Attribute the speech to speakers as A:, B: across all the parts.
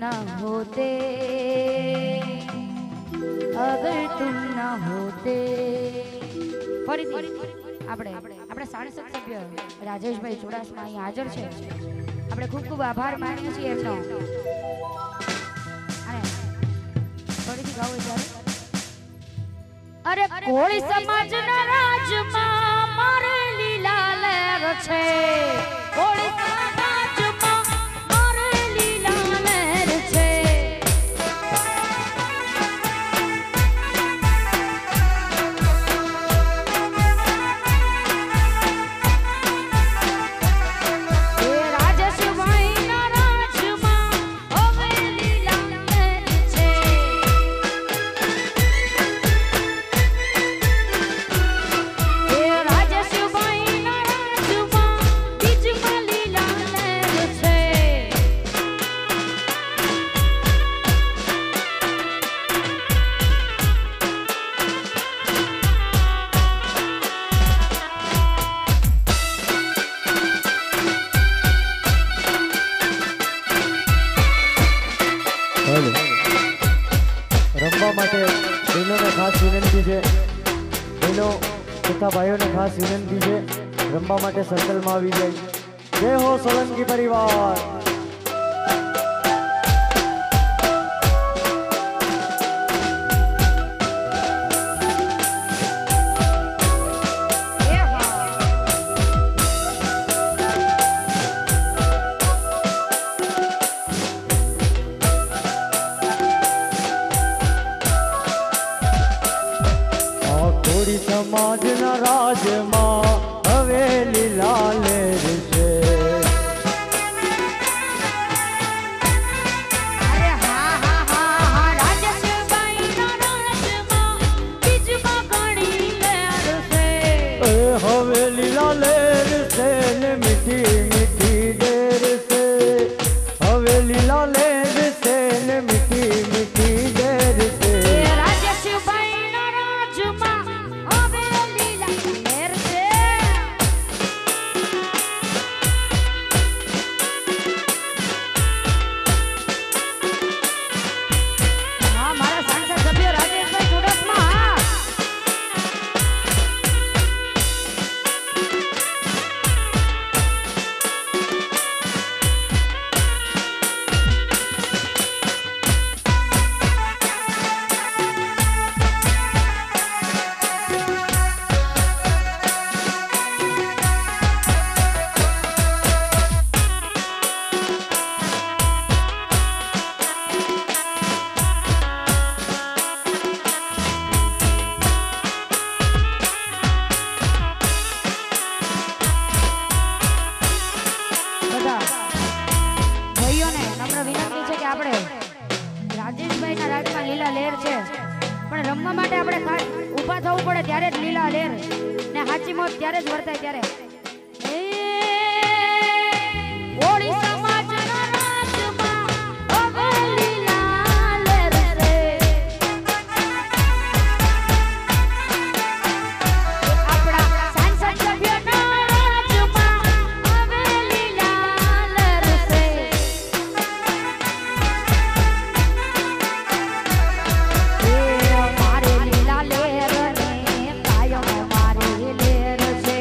A: न होते, अगर तुम न होते। ફરીથી આપણે સાંસદ સભ્ય રાજેશભાઈ ચુડાસમા અહીં હાજર છે. આપણે ખૂબ ખૂબ આભાર માનીએ છીએ એમનો. અને ફરીથી ગાઓ જ્યારે અરે કોળી સમાજના રાજમાં મારે લીલા લહેર છે. કોળી સમાજમાં મારે લીલા લહેર છે.
B: રમવા માટે બહેનોને ખાસ વિનંતી છે. બહેનો તથા ભાઈઓને ખાસ વિનંતી છે રમવા માટે સર્કલમાં આવી જાય. જય હો સોલંકી પરિવાર. સમાજના રાજમાં હવે લીલા લહેર છે. હવે લીલા લહેર છે ને મીઠી મીઠી ડેર છે. હવે લીલા લહેર છે ને મીઠી મીઠી ડેર છે.
A: રમવા માટે આપણે ઊભા થવું પડે ત્યારે જ લીલા લહેર ને હાચી મોત ત્યારે જ વર્તાય. ત્યારે ઓળી સમાજના રાજમાં હવે લીલા લહેર છે. આપણા સાંસદ સભ્યના રાજમાં હવે લીલા લહેર છે. મારે લીલા લહેર ને કાયમ મારે લહેર છે.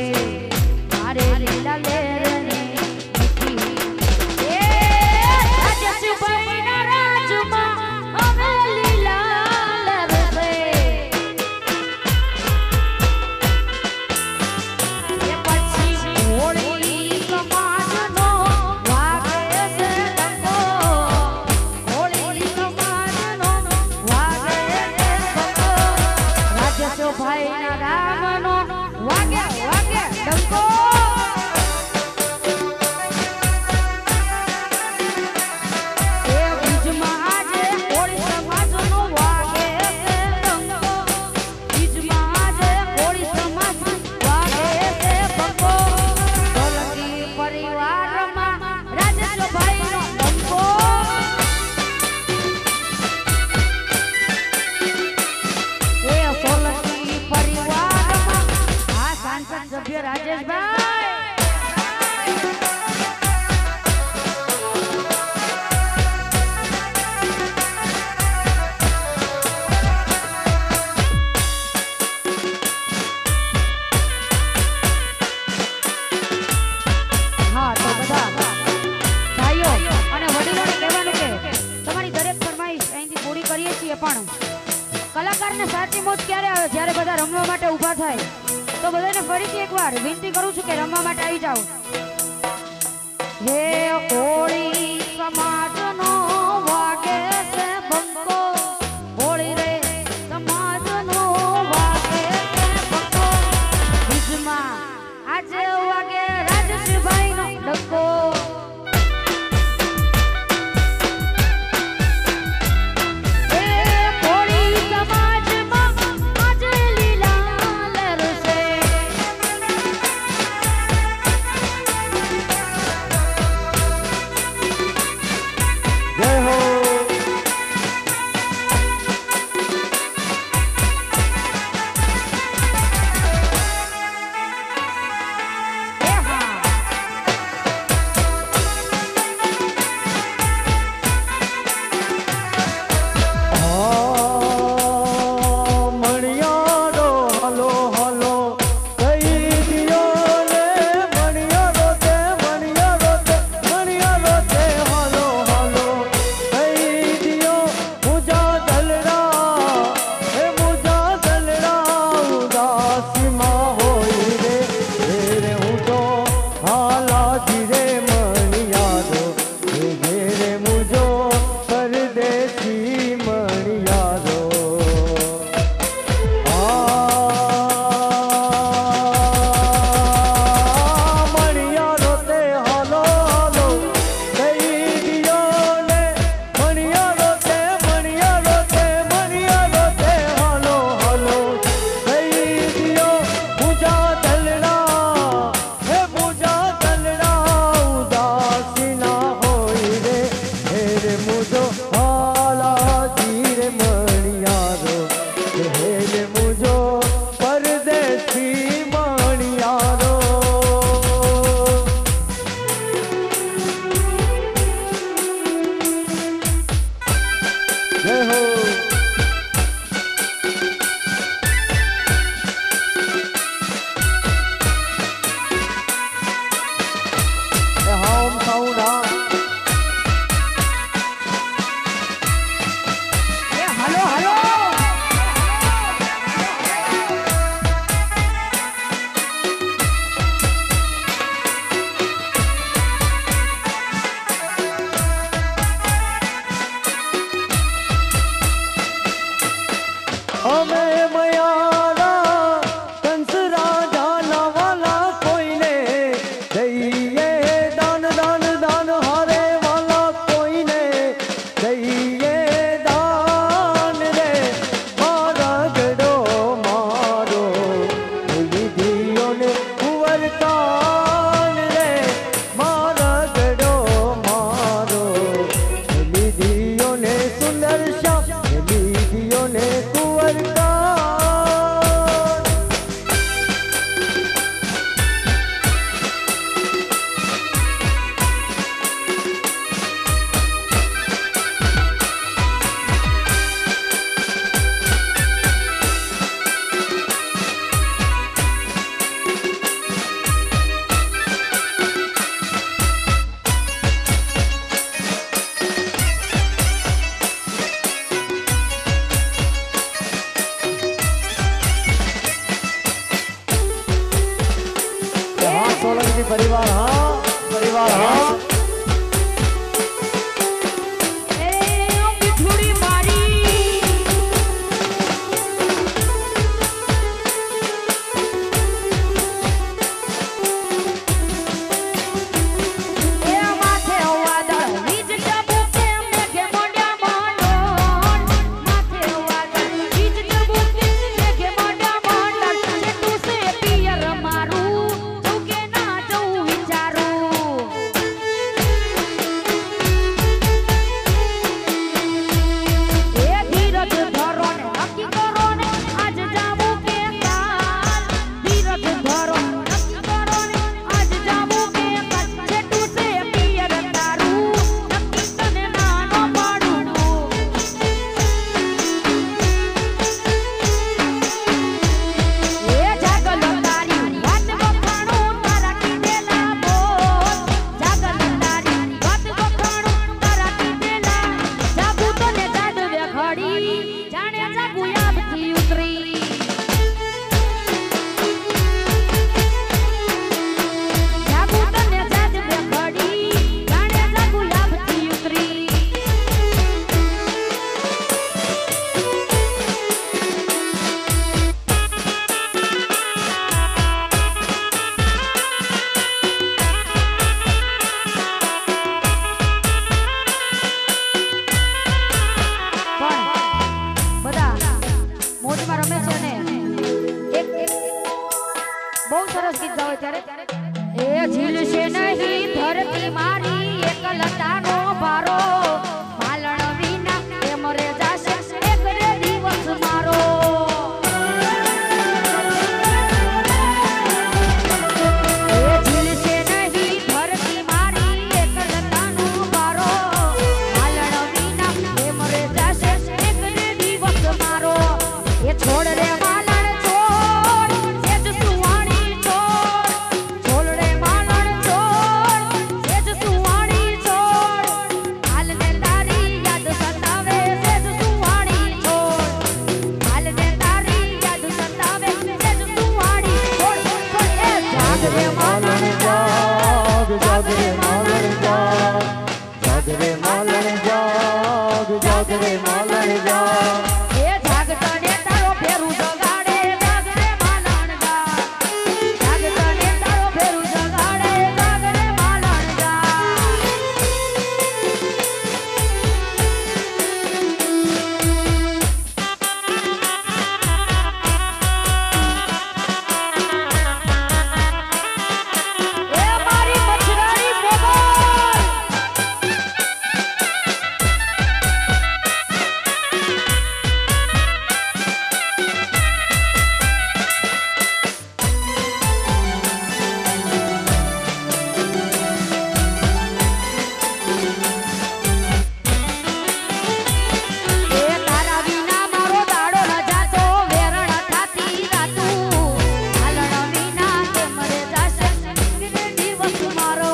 A: પણ કલાકારને સાચી મોજ ક્યારે આવે જ્યારે બધા રમવા માટે ઊભા થાય. તો બધાને ફરીથી એકવાર વિનંતી કરું છું કે રમવા માટે આવી જાઓ. હે કોળી સમાજનો વાગે છે બંકો, હોળી રે સમાજનો વાગે છે બંકો, બીજમાં આજે વાગે રાજેશભાઈનો ડંકો. ફરતી મારી એકલતાનો ભારો માલણ વિના એમ રે જાશે એક રે દિવસ મારો એ ઝીલશે નહીં ફરતી મારી એકલતાનો ભારો માલણ વિના એમ રે જાશે એક રે દિવસ મારો એ છોડ રે માલણ છોડ સેજ સુવાણી છોડ છોડ રે માલણ છોડ સેજ સુવાણી છોડ હાલને તારી યાદ સતાવે સેજ સુવાણી છોડ હાલને તારી યાદ સતાવે સેજ સુવાણી છોડ એ જાગ રે માલણ
B: જાગ જાગ રે માલણ જાગ જાગ રે માલણ જાગ જાગ રે માલણ જાગ
A: એ જાગ તને તારો ફેરું જગાડે જાગ રે માલણ જાગ જાગ તને તારો ફેરું જગાડે જાગ રે માલણ જાગ એ મારી મચ્છરાણી મોગલ એ તારા વિના મારો દાડો ન જાતો વેરણ થાતી રાતું હાલણ વિના તે મરે જાશે દિને દિવસ મારો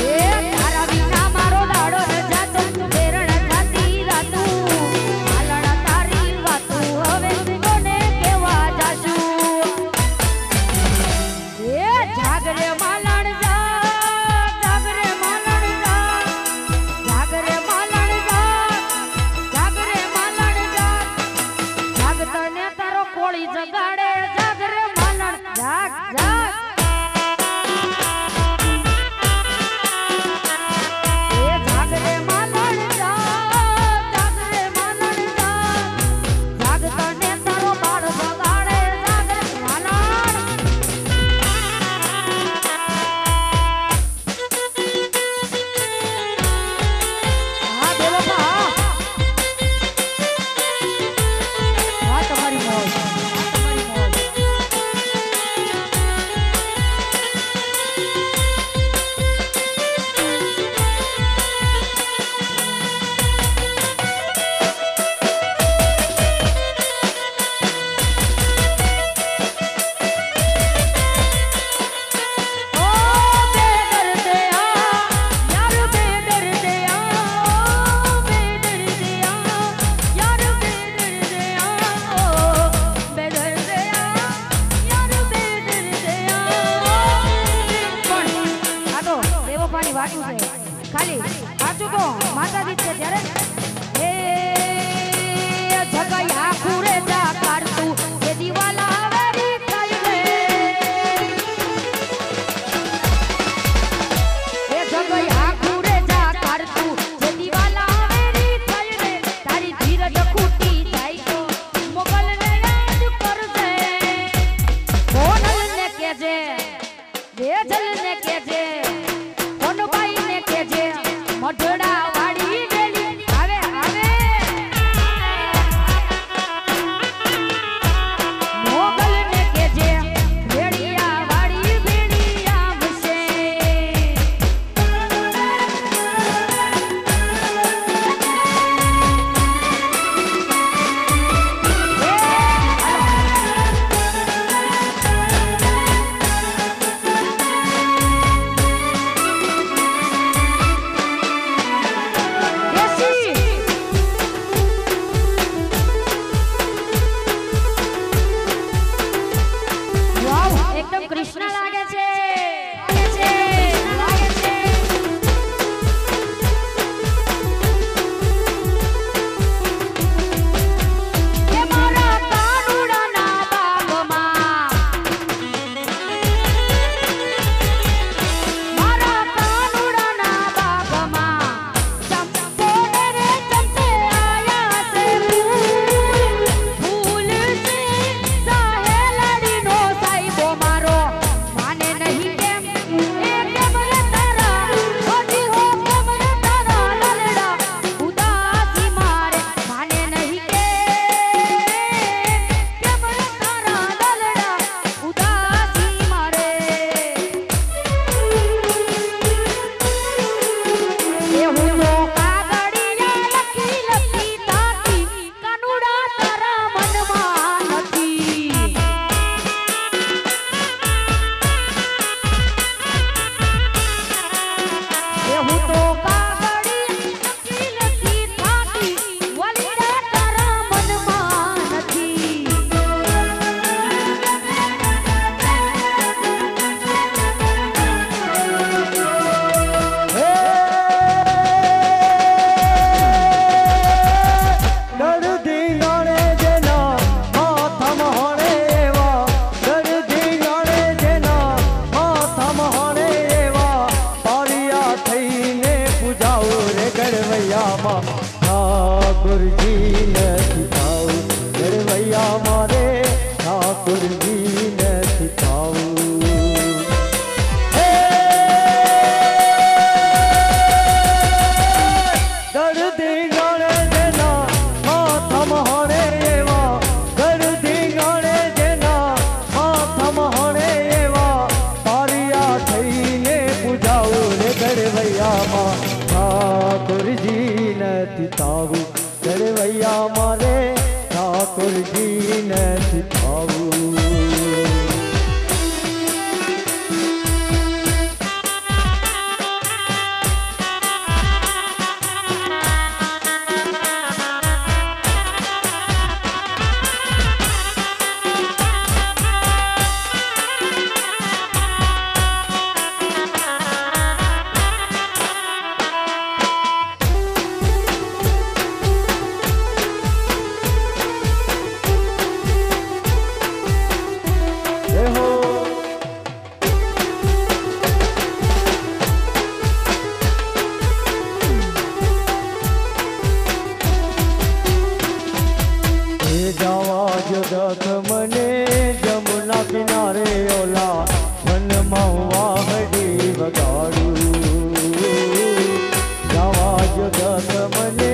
A: એ તારા વિના મારો દાડો ન જાતો વેરણ થાતી રાતું હાલણ તારી વાતું હવે કોને કેવા જાશું એ જાગ રે માલણ જાગ રે માલણ જાગ રે માલણ જાગ રે માલણ જાગ તને તારો કોળી જગાડે જાગ રે માલણ જાગ જાગ એ જાગ રે માલણ જાગ રે માલણ જાગ તને તારો બાળ જગાડે જાગ રે માલણ હા બોલો હા તમારી મોજ તમારી મોજ ઓ બેદર્દે યાર બેદર્દે બેદર્દે યાર બેદર્દે બેદર્દે યાર બેદર્દે પણ આ તો દેવો પાણી વાટું છે ખાલી સાચું તો માતાજી છે ત્યારે એ જગયા ખુરે જા કારતું એ દીવાલા વેરી થઈને એ જગયા ખુરે જા કારતું એ દીવાલા વેરી થઈને તારી ધીરજ ખૂટી જાય તો મોગલને યાદ કરજે કોનલને કેજે બેજલને કેજે કોનબાઈને કેજે મઢડા વાડી વેલી આવે આવે
B: सिखावू गड़वैया मारे ठाकुर जी ने सिखावू। जगत मने जमुना किनारे ओला वन महुआहड़ी बगाड़ू। जावा जगत मने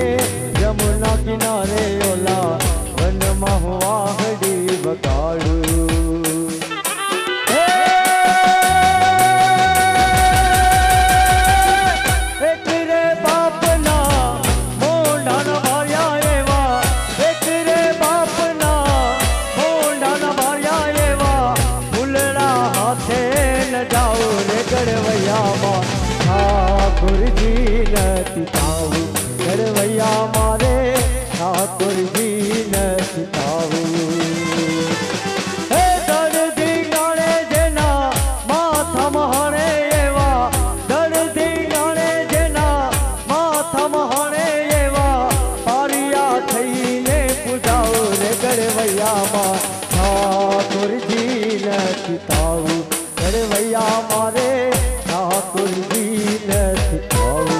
B: जमुना किनारे ओला वन महुआहड़ी बगाड़ू। ठाकुर जी न सिखावू गड़वैया मारे ठाकुर जी न सिखावू। दर्दी गाने जेना माथा महाणे एवा दर्दी गाने जेना माथा महाणे एवा पारिया थईने पूजाओ रे गड़वैया मा ठाकुर जी न सिखावू गड़वैया मारे ठाकुर जी ने सिखावू।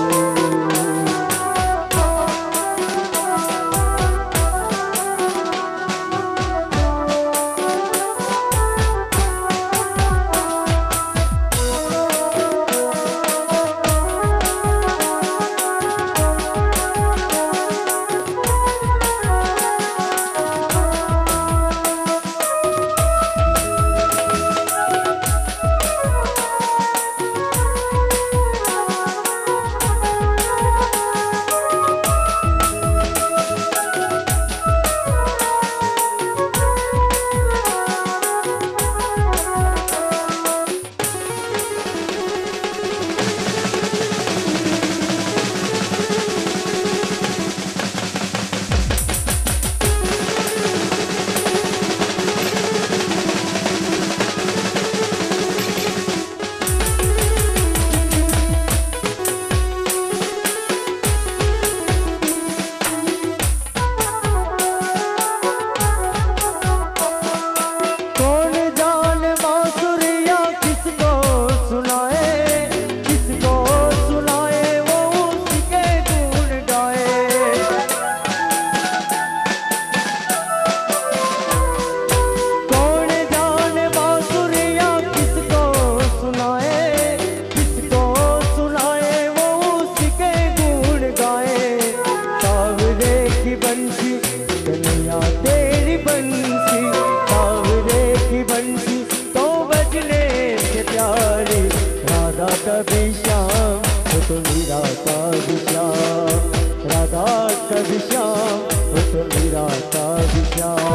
B: कभी श्याम वो तो मीरा का भी श्याम, राधा कभी श्याम वो तो मीरा का भी श्याम।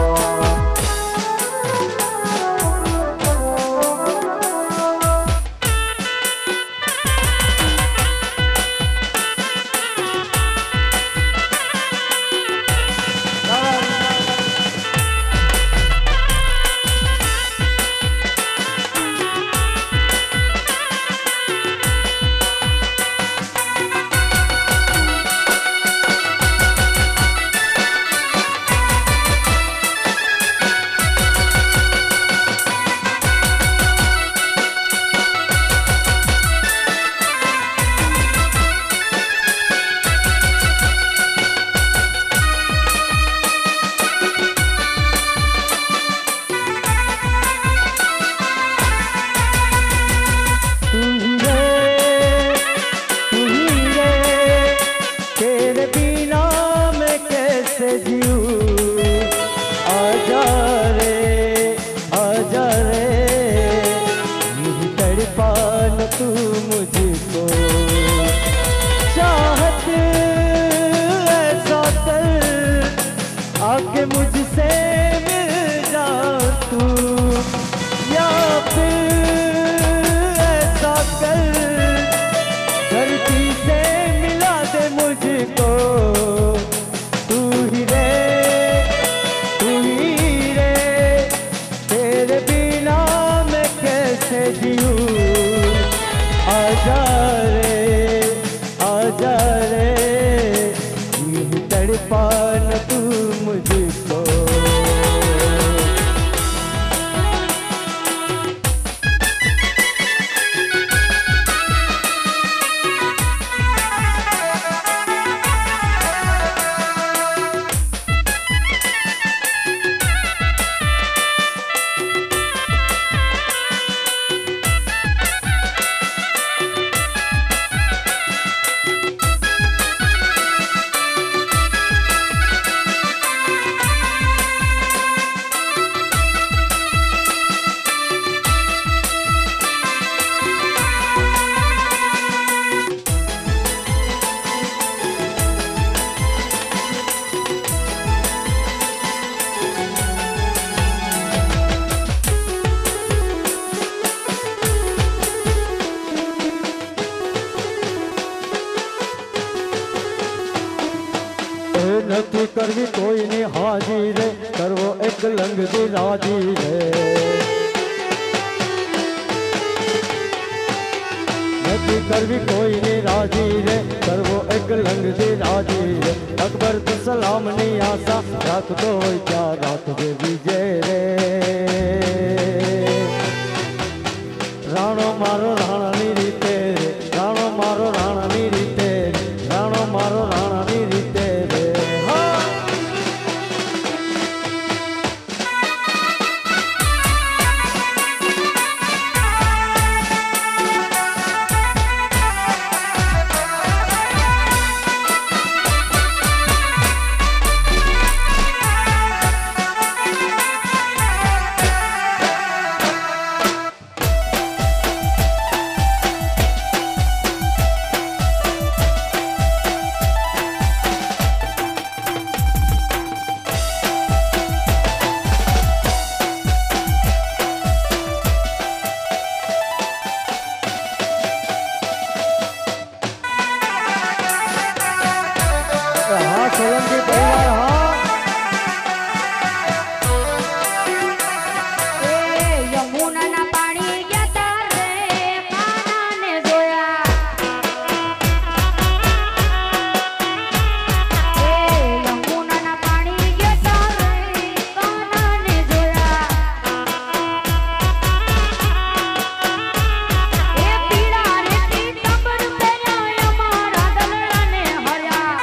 B: तड़पा न तू मुझको। નથી કરવી કોઈની હાજી રે, કરવો એક લંગથી રાજી રે। નથી કરવી કોઈની રાજી રે, કરવો એક લંગથી રાજી રે। અકબર તો સલામની આશા રાખતો હોય ત્યાં રાખજે વિજય રે। રાણો મારો રાણાની રીતે રે, રાણો મારો રાણાની રીતે રે, રાણો મારો રાણાની રીતે રે। સોલંકી પરિવાર હા।
A: એ યમુનાના પાણી ગયા તારે કાનાને જોયા। એ યમુનાના પાણી ગયા તારે કાનાને જોયા। એ પીળા રેતી ટબર પહેર્યા અમારા દલડાને હર્યા।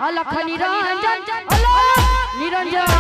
A: અલખ નિરંજન અલો નિરંજન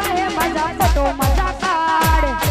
A: હે મજા પટો મજા કાઢ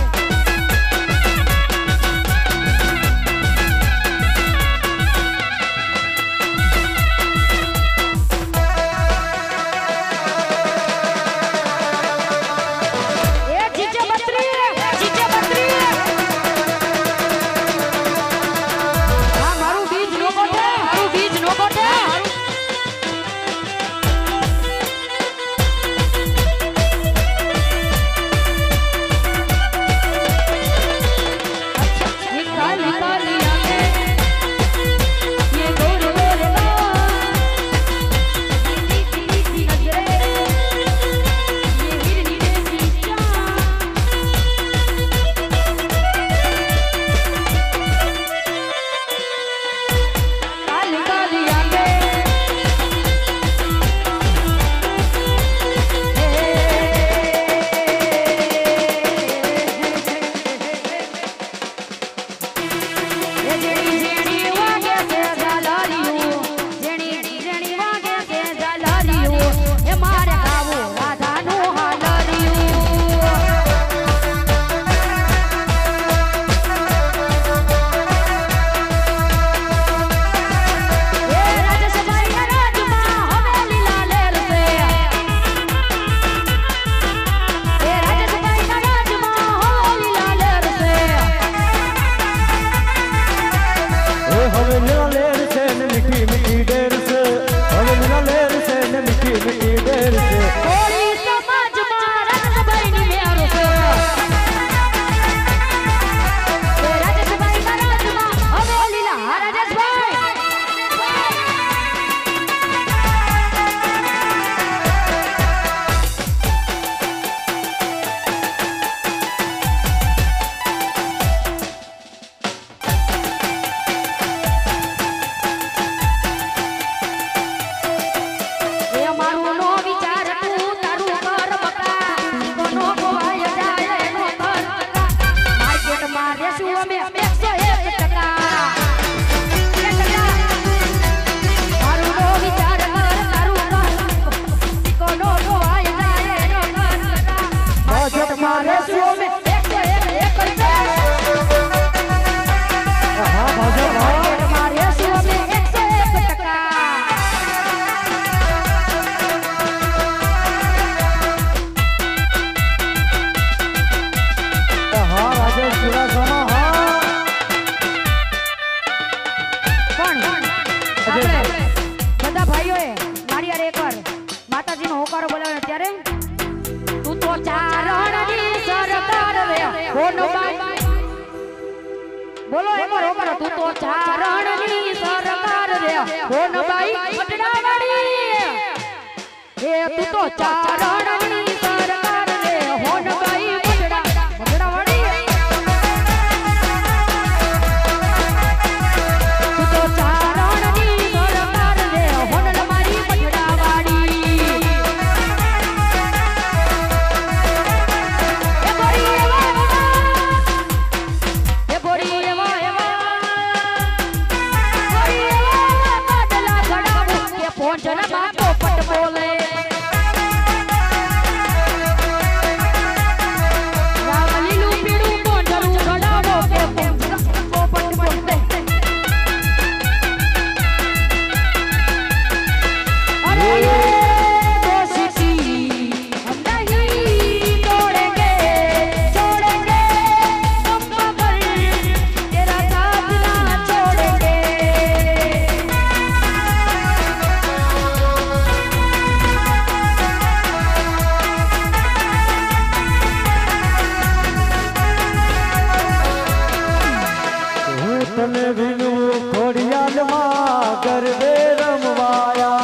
A: બોલો એકવાર ઓકર તું તો ચારણની સરકાર રે હોનબાઈ પટણાવાડી એ તું તો ચારણની સરકાર રે હોનબાઈ પટણાવાડી તું તો ચારણની સરકાર રે હોનબાઈ પટણાવાડી એ બોરી પોંચના બાપો પટ બોલે રામલીલું પીડું પોંચરું ઘડાવો કે પોંચના બાપો પટ બોલે અરે ये दोस्ती हम नहीं तोड़ेंगे छोड़ेंगे हम मगर तेरा साथ ना छोड़ेंगे
B: તને વિનું ખોડિયાલમાં ગરબે રમવાયા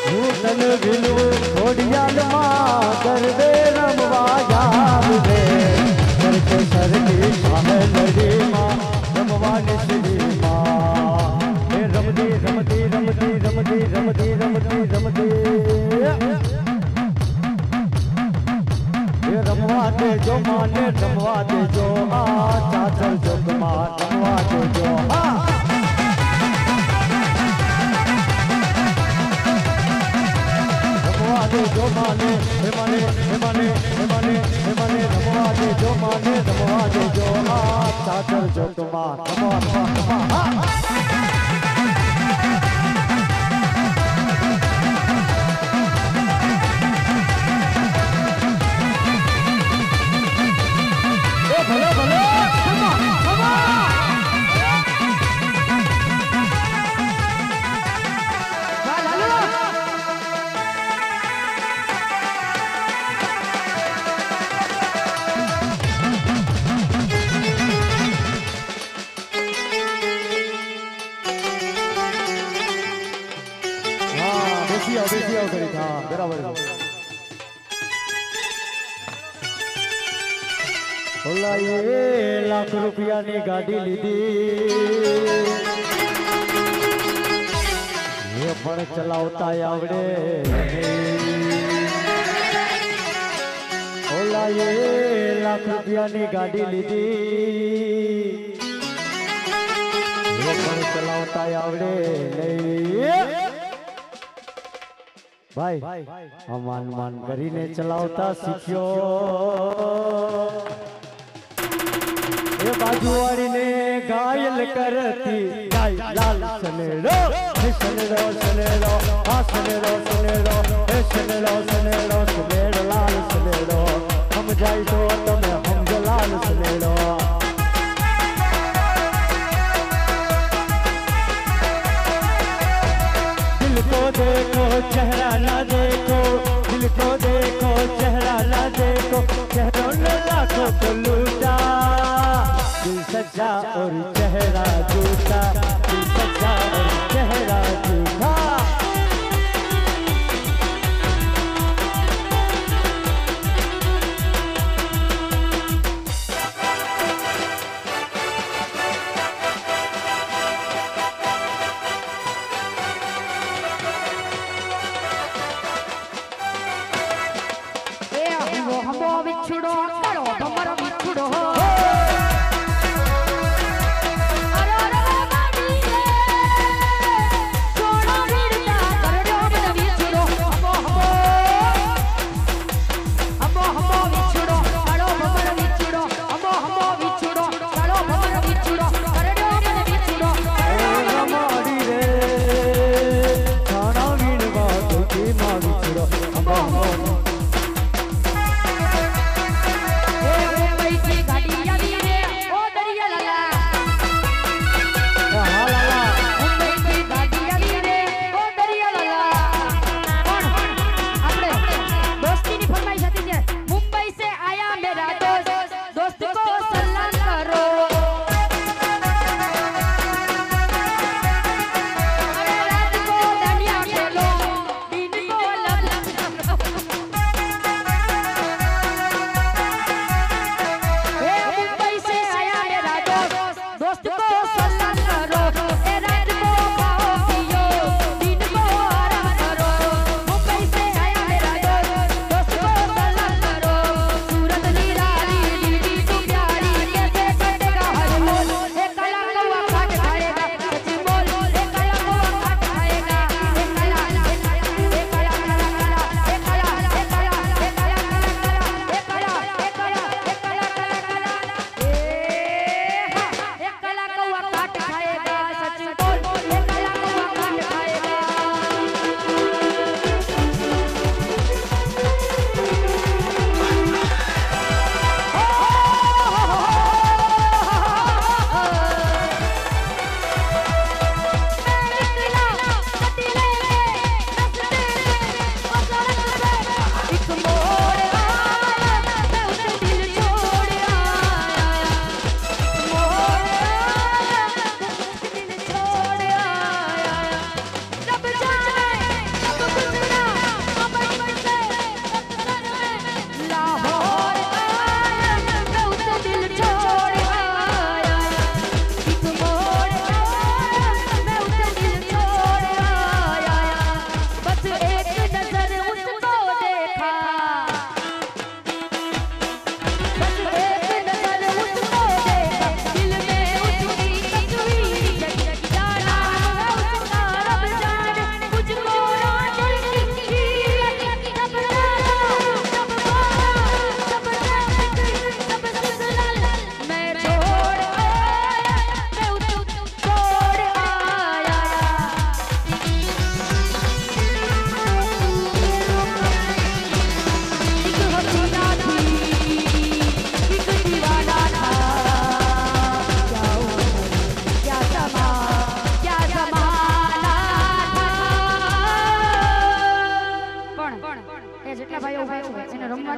B: હું તને વિનું ખોડિયાલમાં ગરબે રમવાયા રે કરકે સરકી સામે લડીમાં રમવાની સીડીમાં એ રમતી રમતી રમતી રમતી રમતી રમતી રમતી રમવા દેજો માને રમવા દેજો આ ચાચર જોગમાં રમવા દેજો હા माने हे माने हे माने हे माने हे माने रमवा दे जो माने रमवा दे जो हाथ चाकर जो तुम्हार रमवा रमवा भले भले बेसी आओ करी था बराबर ओला ये लाख रुपया ने गाड़ी लीधी ये पण चलावता आवड़े ओला ये लाख रुपया ने गाड़ी लीधी ये पण चलावता आवड़े नहीं भाई मान मान करीने चलावता सीख्यो ये बाजूवाड़ी ने घायल करती गाय लाल सनेरो हे सनेरो सनेरो हाँ सनेरो सनेरो हे सनेरो सनेरो सनेरो लाल सनेरो हम जाई तो तुम्हें हम जो लाल सनेरो देखो चेहरा ना देखो दिल को देखो चेहरा ना देखो चेहरों ने लाखों को लूटा दिल सच्चा और चेहरा झूठा दिल सच्चा और चेहरा झूठा
A: बिछुड़ो करो भमर बिछुड़ो गाड़ी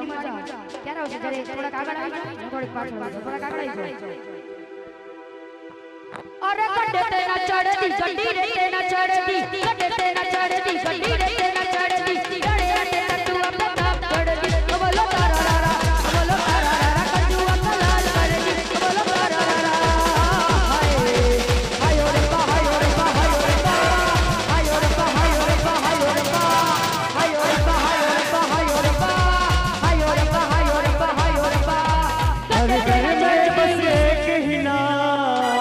A: મારી મજા ક્યારે આવશે જ્યારે થોડાક આગળ આવી જાઓ થોડીક પાછળ આવી જાઓ થોડાક આગળ આવી જાઓ અરે કડે તે ના ચડતી ગડી રે તે ના ચડતી કડે તે ના ચડતી ગડી રે તે ના ચડતી ગડે રે કટુ અપતા ચડતી બોલો તારા બોલો તારા કટુ અપલા ચડતી બોલો તારા હાય રે બા હાય રે બા હાય રે બા હાય રે બા હાય રે બા હાય રે બા હાય રે બા હાય રે બા હાય રે બા હાય રે બા હાય રે બા હાય રે બા
B: हर घर में बस एक ही नाम,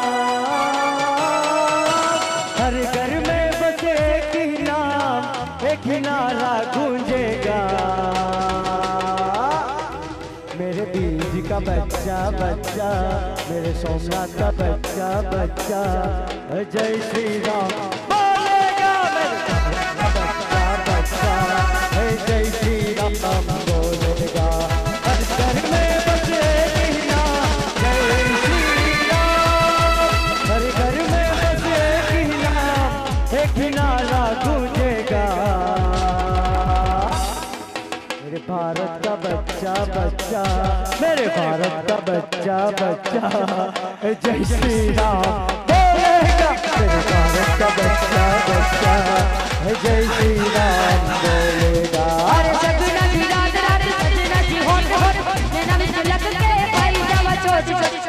B: हर घर में बस एक ही नाम, एक ही नारा गूंजेगा। मेरे बीज का बच्चा बच्चा, मेरे सोमनाथ का बच्चा बच्चा, जय श्री राम बोलेगा। मेरे बच्चा बच्चा, जय श्री राम बोलेगा। हर घर में बस एक ही नाम, जय श्री राम। हर घर में बस एक ही नाम, एक ही नारा गूंजेगा। मेरे भारत का बच्चा बच्चा, मेरे भारत का बच्चा बच्चा, जय श्री राम बोलेगा। मेरे भारत का बच्चा बच्चा, जय श्री राम बोलेगा।
A: अरे सपना की रात रात सजना जी होठ होठ नैना में झलक के पाई जावा चोच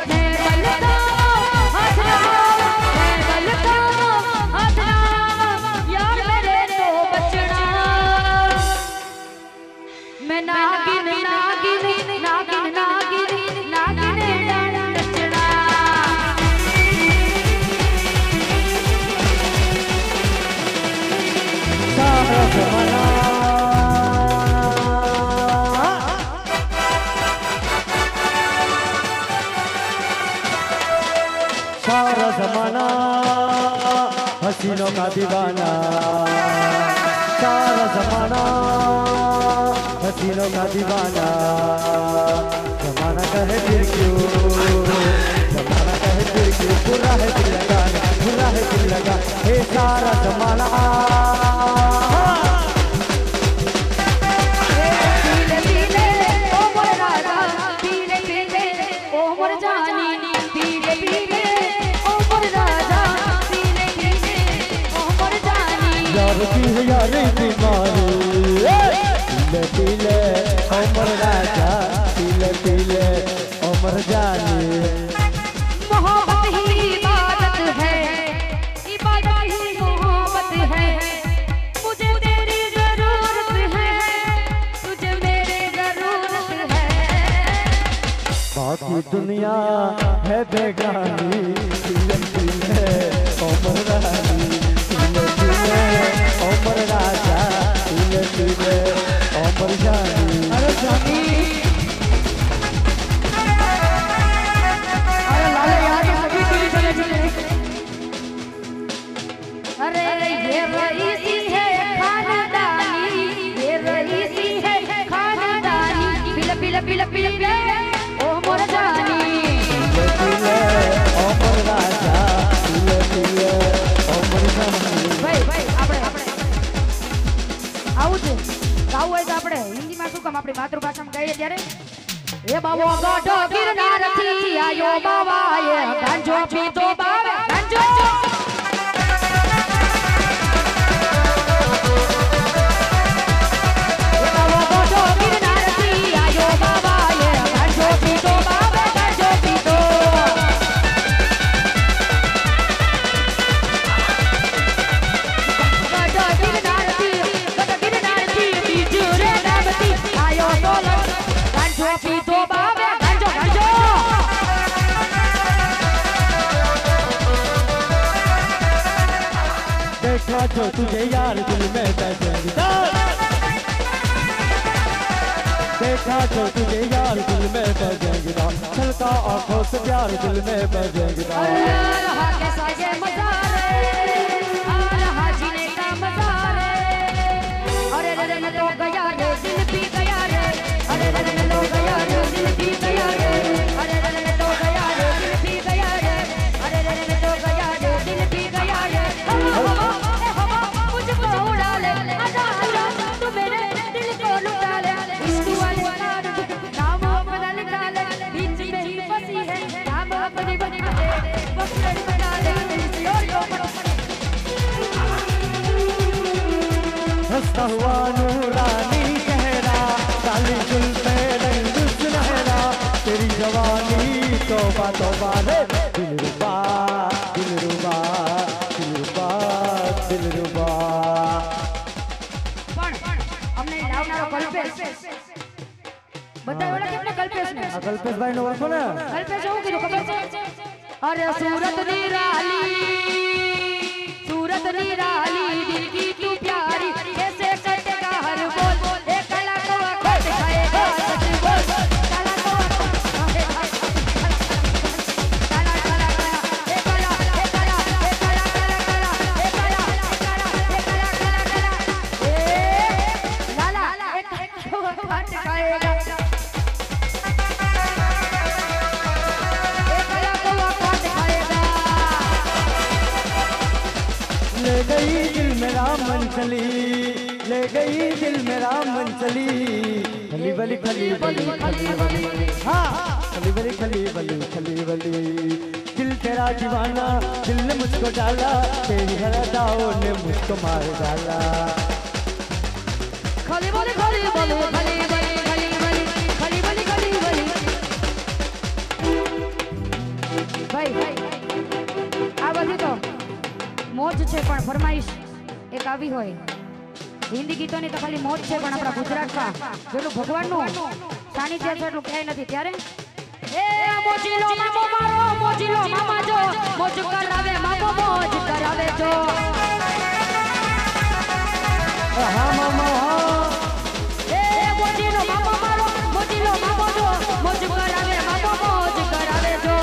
A: मैं बलता हाथ लगाओ मैं बलता हाथ लगाओ यार मेरे तो बचना मैं नागिन नागिन नागिन नागिन नागिन नचना
B: सारा जमाना सारा जमाना हसीनों का दीवाना, सारा जमाना हसीनों का दीवाना। जमाना कहे फिर क्यों, जमाना कहे फिर क्यों, बुरा है दिल लगाना, बुरा है दिल लगा। हे सारा जमाना
A: पीले पीले ओ मोर राजा पीले पीले ओ मोर जानी पीले पीले ओ मोर राजा पीले पीले ओ मोर जानी
B: यार की है यार बीमारी, पीले पीले उमर राजा, पीले पीले उमर जानी।
A: मोहब्बत ही इबादत है, इबादत ही मोहब्बत है। मुझे तेरी जरूरत है, तुझे मेरी जरूरत है।
B: बाकी दुनिया है बेगानी, पीले पीले उमर रानी, पीले पीले उमर राजा, पीले पीले उमर जानी। अरे जानी
A: अरे लाले यार ये सभी पीली चले चले। अरे ये रईसी है खानदानी, ये रईसी है खानदानी। पीले पीले पीले पीले पीले ओ मोर जानी
B: पीले पीले उमर राजा, पीले पीले उमर जानी।
A: ભાઈ આપણે આવું છે ગાવું હોય તો આપણે હિન્દીમાં શું કામ આપણી માતૃભાષામાં ગાઈએ ત્યારે એ બાવો ગઢો ગિરનારથી આયો બાવા એ ગાંજો પીતો બાવે ગાંજો એ બાવો ગઢો ગિરનારથી આયો બાવા એ ગાંજો પીતો બાવે ગાંજો પીતો ગઢો ગિરનારથી બીજું રે ગામથી આયો બોલો ગાંજો પીતો બાવે ગાંજો ગાંજો
B: देखा जो तुझे यार दिल में बैठेगा, देखा जो तुझे यार दिल में बैठेगा, छलका आंखों से प्यार दिल में बैठेगा।
A: रहा कैसा ये मजा रे आ रहा जीने का मजा रे अरे रे रे तो गया रे दिल पी गया रे अरे रे रे तो गया रे दिल पी गया रे अरे रे रे तो गया रे दिल पी गया रे अरे रे रे तो गया रे दिल पी गया रे हवा मुझको उड़ा ले आजा आजा तू मेरे दिल को लुटा ले इश्क वाले
B: सा हुआ नूरानी चेहरा, काली जुल्फे रंग सुनहरा, तेरी जवानी तौबा तौबा रे, दिलरुबा दिलरुबा दिलरुबा दिलरुबा।
A: અમને લાવનારો કલ્પેશ બધા ઓળખે ને કલ્પેશને?
B: આ કલ્પેશભાઈ નો ઓળખો ને?
A: કલ્પેશ એવું કીધું ખબર છે? અરે सूरत ની રાલી દિલ કી તું પ્યારી कैसे कटेगा हर बोल एक कला को खट खाएगा सच बोल कला को खाएगा कला कला कला एक कला एक कला एक कला कला कला एक कला एक कला एक कला कला कला ए लाला एक को खट खाएगा
B: ले गई दिल मेरा मन चली, ले गई दिल मेरा मन चली, खली बली खली बली खली बली, हाँ खली बली खली बली खली बली। दिल तेरा दीवाना, दिल ने मुझको डाला, तेरी हर अदाओं ने मुझको मार डाला।
A: खली बली खली बली खली बली खली बली खली बली खली बली। भाई આ બધું તો મોજ છે, પણ ફરમાઈશ એક આવી હોય, હિન્દી ગીતોની તો ખાલી મોજ છે, પણ આપણા ગુજરાતમાં જેટલું ભગવાનનું સાનિધ્ય છે એટલું ક્યાંય નથી। ત્યારે એ મોજીલો મામો મારો, મોજીલો મામા જો મોજ કરાવે, મામો મોજ કરાવે જો,
B: હા મામા હા।
A: એ મોજીલો મામો મારો, મોજીલો મામો જો મોજ કરાવે, મામો મોજ કરાવે જો।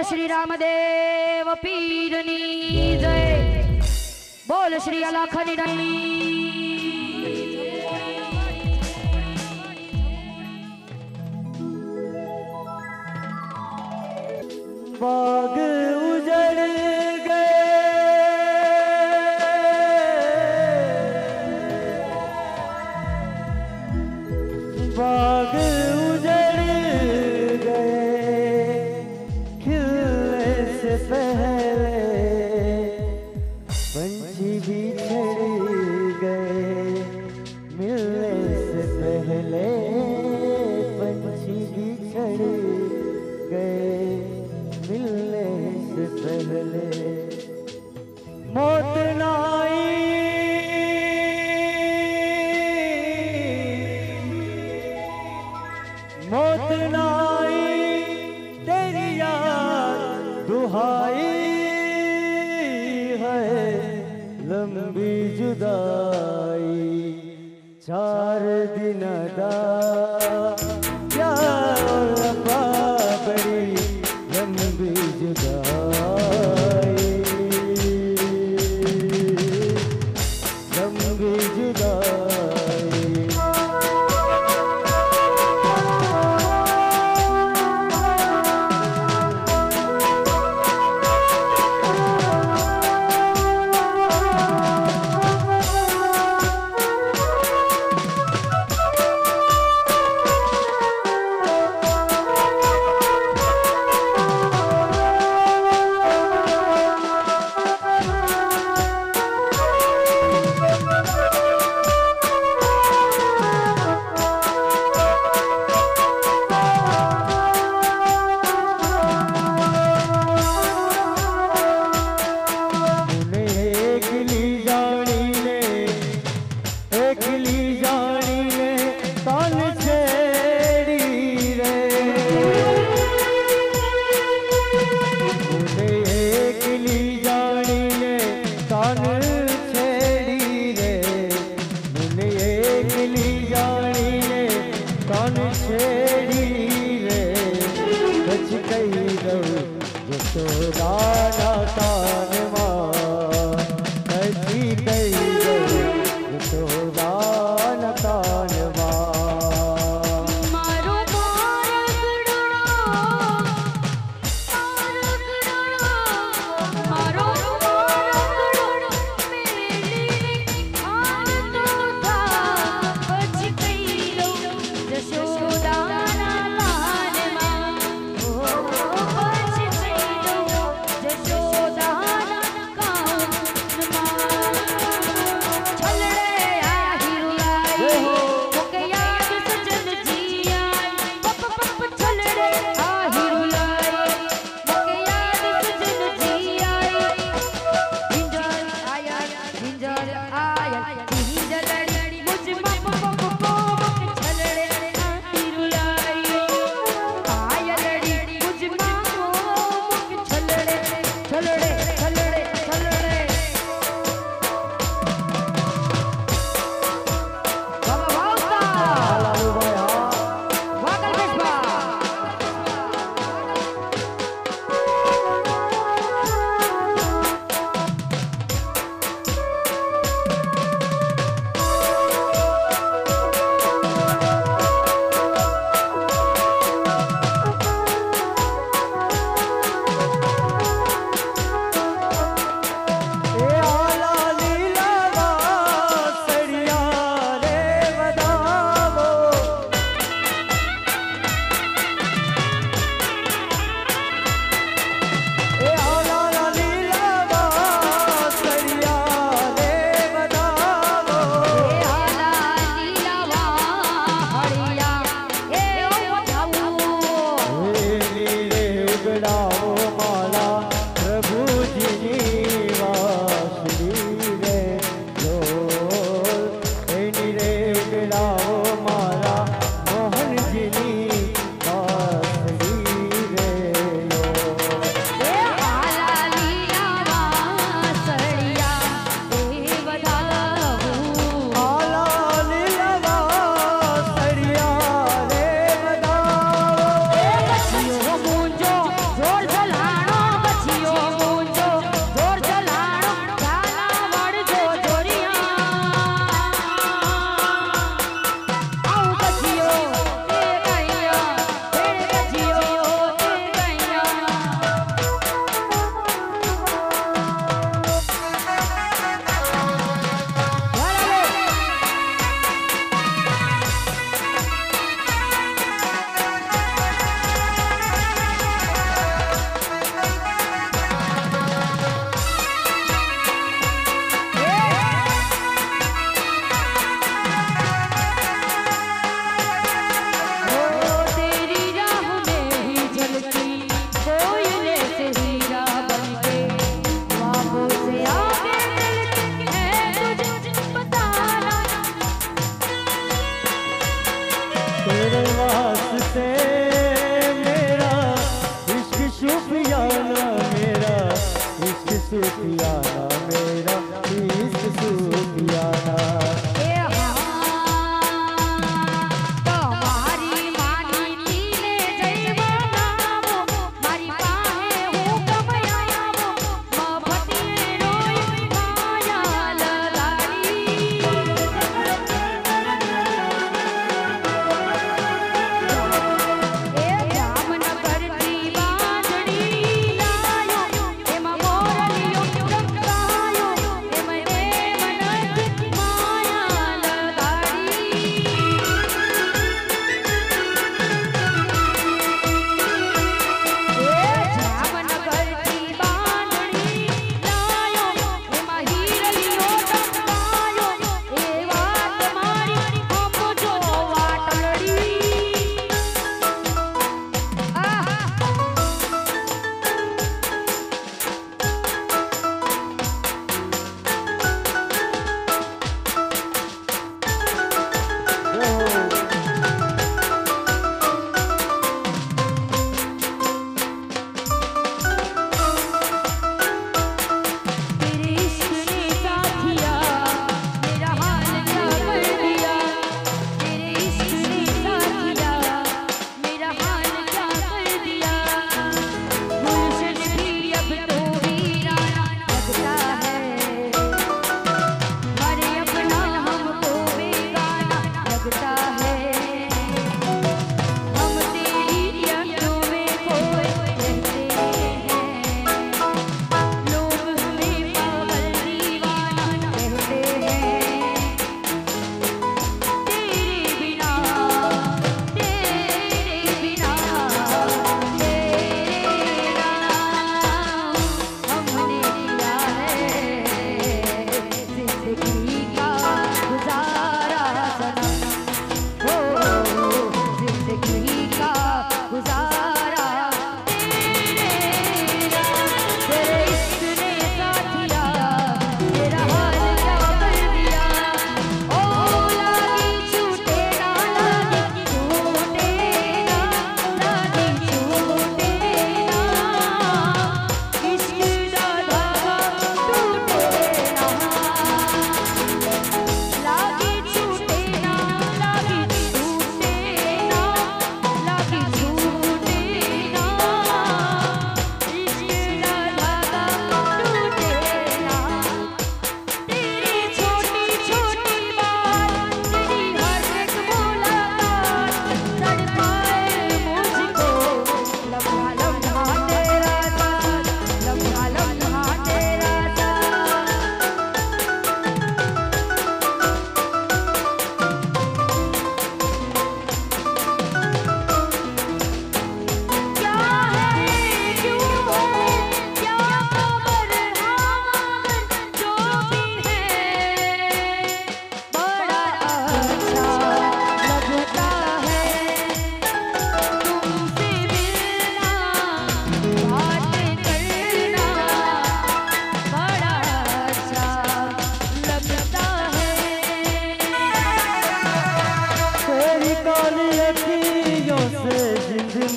A: श्री रामदेव पीरनी जय, बोल श्री अलखनी
B: बाग उजड़ गए, बाग उजड़ गए, खिलने से पहले पंछी भी छड़ गए, मिलने से पहले पंछी भी छड़ गए, मिलने से पहले मौत ना आई, मौत ना आई, तेरी याद दुहाई है, लंबी जुदाई 4 दिन दा प्यार लंबा बड़ी लंबी जुदाई। सूफियाना मेरा इश्क सूफियाना।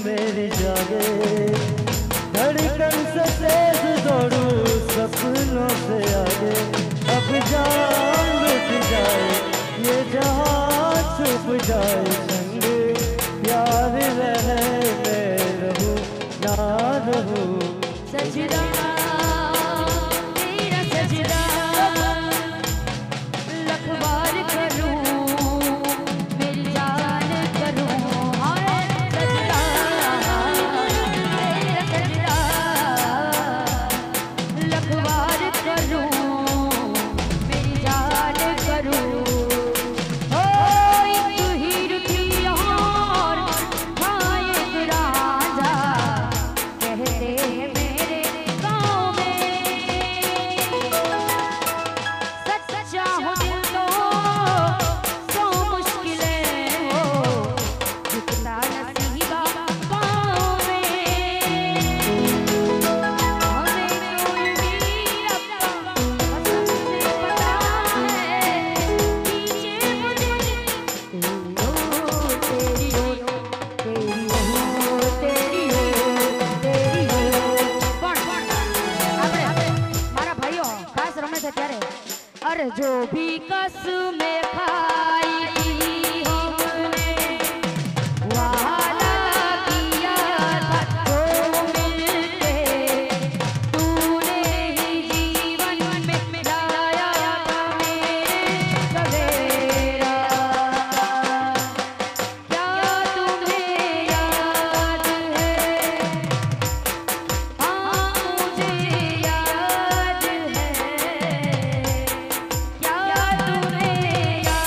B: मेरी जागे धड़कन से तेज दौड़ूं सपनों से आगे। अब जान लुट जाए ये जहां छुप जाए संग प्यार रहे मैं रहूं ना रहूं।
A: सजदा तेरा सजदा लख बार करूं मेरी जान करूं। हाय सजदा तेरा सजदा लख बार करूं अरे जो भी कसमें खाई थी हमने वादा किया था जो मिलके तूने ही जीवन में लाया था मेरे सवेरा। क्या तुम्हें याद है? हाँ मुझे याद है। क्या तुम्हें याद है?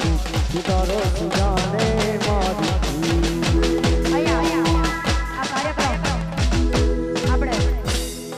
B: સ્વીકારો